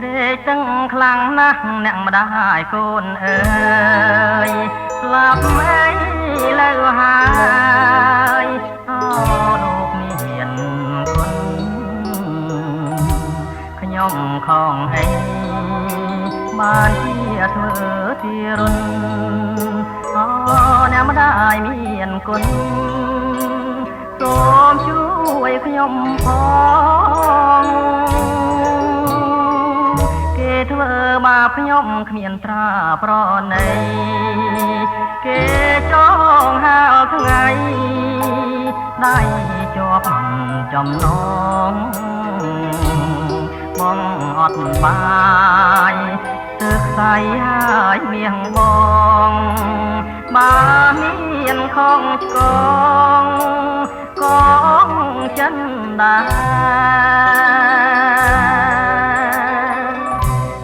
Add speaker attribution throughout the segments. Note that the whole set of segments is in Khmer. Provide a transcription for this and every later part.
Speaker 1: ត្រេកទាំងខ្លាំងណាស់អ្នកម្ដាយកូនអើយស្លាប់អីលើហើយអូលោកមានគុណខ្ញុំខំអីបានជាធ្វើទីរុនអូអ្នកម្ដាយមានគុណសូមជួយខ្ញុំផងគេធ្វើបាបខ្ញុំគ្មានត្រាប្រណីគេចងហាលថ្ងៃដៃជាប់ចំណងបងអត់បាយទឹកខ្សែហើយមៀងបងបើមានខំឆ្កងកងចិនដា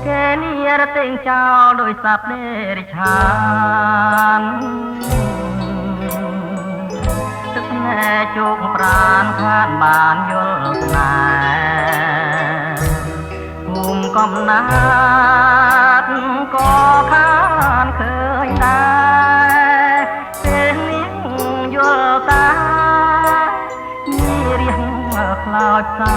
Speaker 1: គេនេះរទេងចោលដោយសត្វនេរិឆានទឹកណែជោគប្រានខានបានយល់ស្នេហ៍ភូមិកំណាត់ក៏ខានឃើញដែរពេលនេះយល់តាមានរៀងខ្លោចសា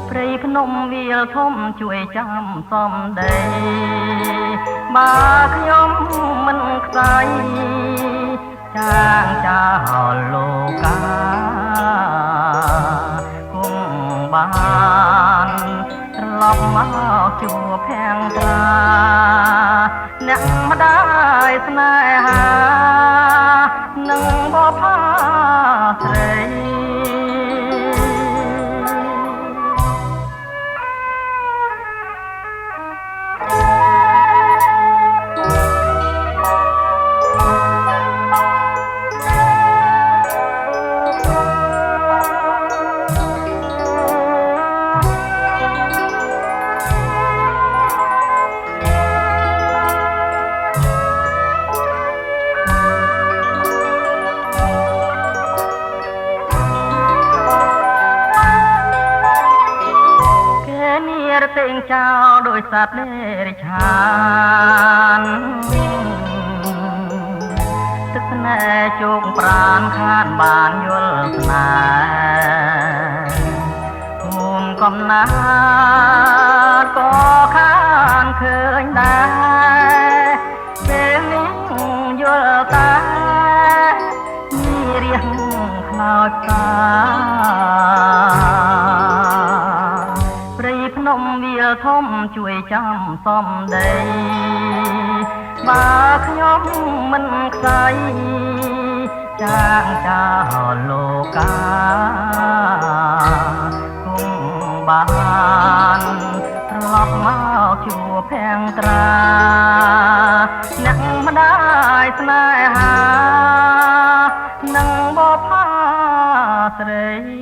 Speaker 1: ព្រៃភ្នំវាលធំជួយចាំសំដីបើខ្ញុំមិនខ្សែចាងចោលលោកាគង់បានត្រឡប់មកជួបភាំងត្រាអ្នកម្ដាយស្នេហានឹងបបផាស្រីរទេងចោលដោយសត្វនេរិឆានទឹកស្នេហ៍ជោគប្រានខានបានយល់ស្នេហ៍ភូមិកំណាត់ក៏ខានឃើញដែរពេលនេះយល់តាមានរៀងខ្លោចតាភ្នំវាលធំជួយចាំសំដីបើខ្ញុំមិនខ្សែចាងចោលលោកាគង់បានត្រឡប់មកជួបភាំងត្រាអ្នកម្ដាយស្នេហានឹងបបផាស្រី